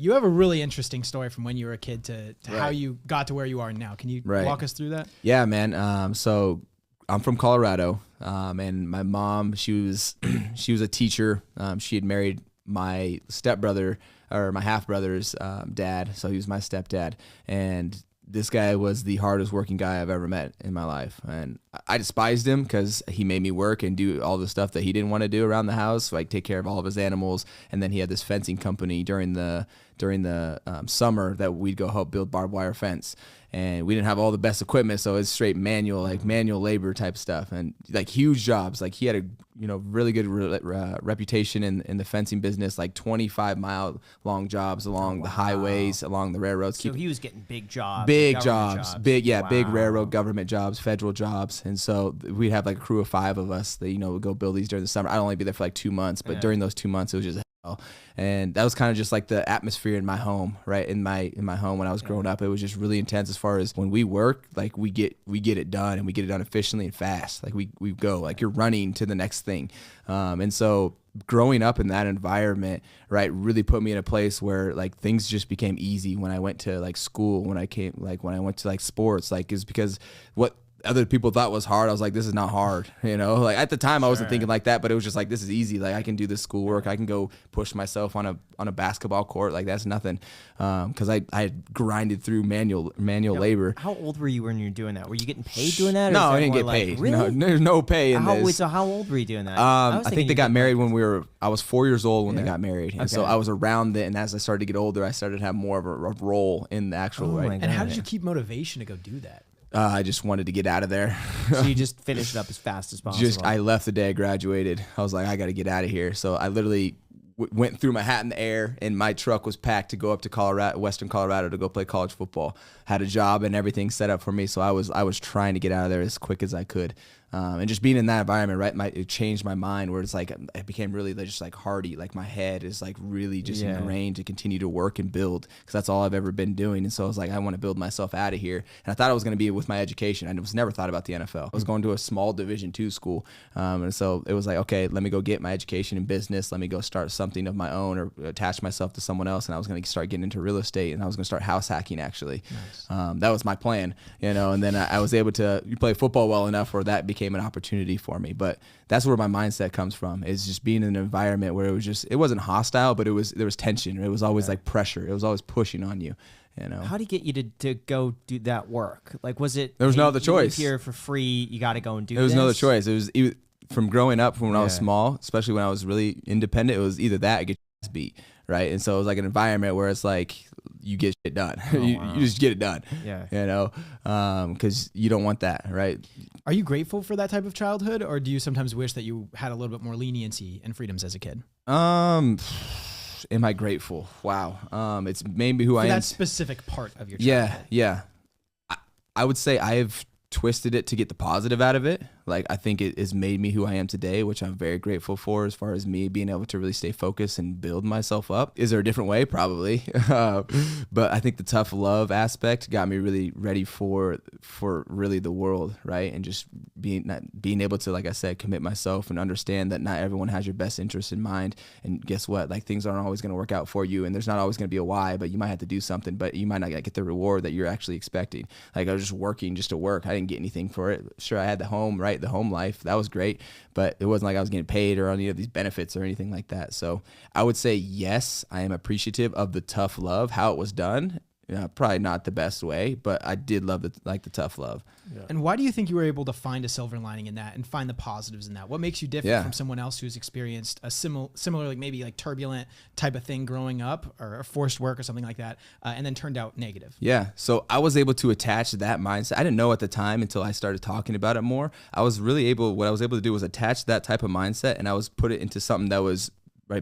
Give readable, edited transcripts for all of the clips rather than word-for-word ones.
You have a really interesting story from when you were a kid to how you got to where you are now. Can you walk us through that? Yeah, man. So I'm from Colorado, and my mom, she was a teacher. She had married my stepbrother, or my half brother's dad, so he was my stepdad, and this guy was the hardest working guy I've ever met in my life. And I despised him because he made me work and do all the stuff that he didn't want to do around the house, like take care of all of his animals. And then he had this fencing company during the summer that we'd go help build barbed wire fence. And we didn't have all the best equipment, so it's straight manual, like manual labor type stuff, and like huge jobs. Like he had a really good reputation in the fencing business, like 25-mile long jobs along the highways, along the railroads. So he was getting big jobs, big railroad government jobs, federal jobs. And so we'd have like a crew of 5 of us that would go build these during the summer. I'd only be there for like 2 months, but during those 2 months it was just hell. And that was kind of just like the atmosphere in my home, right? In my home when I was growing up, it was just really intense as far as when we work, like we get it done, and we get it done efficiently and fast. Like we go, like you're running to the next thing. And so growing up in that environment, right, really put me in a place where like things just became easy when I went to like school, when I went to like sports, like is because what other people thought was hard, I was like, this is not hard, like at the time I wasn't thinking like that, but it was just like, this is easy. Like I can do this schoolwork. I can go push myself on a basketball court. Like that's nothing. Cause I had grinded through manual labor. How old were you when you were doing that? Were you getting paid doing that? Or no, I didn't get paid. Really? No, there's no pay in this. So how old were you doing that? I think they got married when I was 4 years old when they got married. And so I was around it. And as I started to get older, I started to have more of a role in the actual And how did you keep motivation to go do that? I just wanted to get out of there. So you just finished it up as fast as possible? I left the day I graduated. I was like, I got to get out of here. So I literally went through my hat in the air, and my truck was packed to go up to Western Colorado to go play college football. Had a job and everything set up for me. So I was trying to get out of there as quick as I could. And just being in that environment, right, it changed my mind, where it's like it became really just like hardy. Like my head is like really just ingrained to continue to work and build, because that's all I've ever been doing. And so I was like, I want to build myself out of here. And I thought I was going to be with my education. I was never thought about the NFL. I was going to a small Division II school. And so it was like, okay, let me go get my education in business. Let me go start something of my own, or attach myself to someone else. And I was going to start getting into real estate, and I was going to start house hacking actually. Nice. That was my plan, and then I was able to play football well enough where that became an opportunity for me. But that's where my mindset comes from, is just being in an environment where it wasn't hostile, but there was tension. It was always like pressure. It was always pushing on you. How do you get you to go do that work? Like, was it? There was no other choice. Here for free, you got to go and do. There was no other choice. It was from growing up, from when I was small, especially when I was really independent. It was either that or get your ass beat, right? And so it was like an environment where it's like you get shit done. You just get it done. Yeah. Because you don't want that, right? Are you grateful for that type of childhood, or do you sometimes wish that you had a little bit more leniency and freedoms as a kid? Am I grateful? Wow. It's maybe who I am. That specific part of your childhood. Yeah. I would say I have twisted it to get the positive out of it. Like, I think it has made me who I am today, which I'm very grateful for, as far as me being able to really stay focused and build myself up. Is there a different way? Probably. But I think the tough love aspect got me really ready for really the world, right? And just being able to, like I said, commit myself and understand that not everyone has your best interest in mind. And guess what? Like, things aren't always going to work out for you, and there's not always going to be a why, but you might have to do something, but you might not get the reward that you're actually expecting. Like, I was just working just to work. I didn't get anything for it. Sure, I had the home, right? The home life, that was great, but it wasn't like I was getting paid or any of these benefits or anything like that. So I would say, yes, I am appreciative of the tough love, how it was done. Probably not the best way, but I did love the tough love. Yeah. And why do you think you were able to find a silver lining in that and find the positives in that? What makes you different from someone else who's experienced a similar, like maybe like turbulent type of thing growing up, or forced work or something like that, and then turned out negative? Yeah. So I was able to attach that mindset. I didn't know at the time until I started talking about it more. What I was able to do was attach that type of mindset, and I was put it into something that was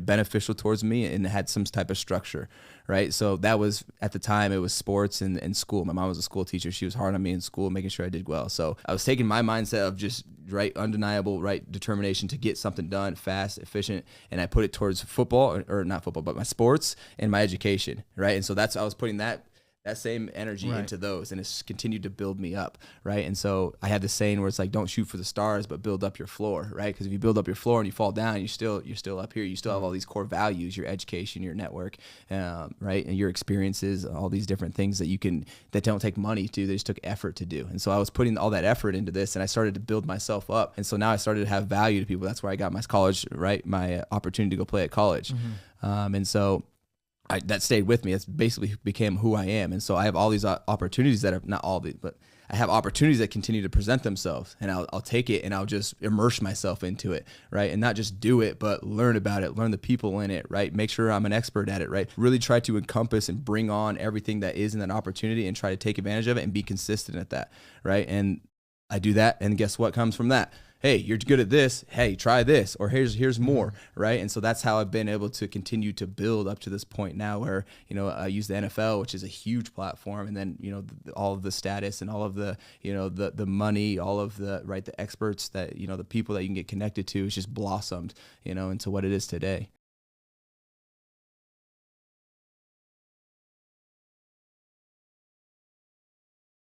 beneficial towards me and had some type of structure, right? So that was, at the time, it was sports and school. My mom was a school teacher. She was hard on me in school, making sure I did well. So I was taking my mindset of just undeniable, determination to get something done fast, efficient, and I put it towards football, or not football, but my sports and my education, right? And so I was putting that that same energy Right. into those, and it's continued to build me up, right? And so I had this saying where it's like, don't shoot for the stars, but build up your floor, right? Because if you build up your floor and you fall down, you're still up here. You still have all these core values, your education, your network, right, and your experiences, all these different things that don't take money to. They just took effort to do. And so I was putting all that effort into this, and I started to build myself up. And so now I started to have value to people. That's where I got my college, right, my opportunity to go play at college, and so. That stayed with me. It's basically became who I am. And so I have all these opportunities that are not all these, but I have opportunities that continue to present themselves, and I'll take it and I'll just immerse myself into it, right? And not just do it, but learn about it, learn the people in it, right? Make sure I'm an expert at it, right? Really try to encompass and bring on everything that is in that opportunity and try to take advantage of it and be consistent at that, right? And I do that, and guess what comes from that? Hey, you're good at this. Hey, try this, or here's more, right? And so that's how I've been able to continue to build up to this point now, where I use the NFL, which is a huge platform, and then all of the status and all of the the money, all of the the experts that the people that you can get connected to, is just blossomed into what it is today.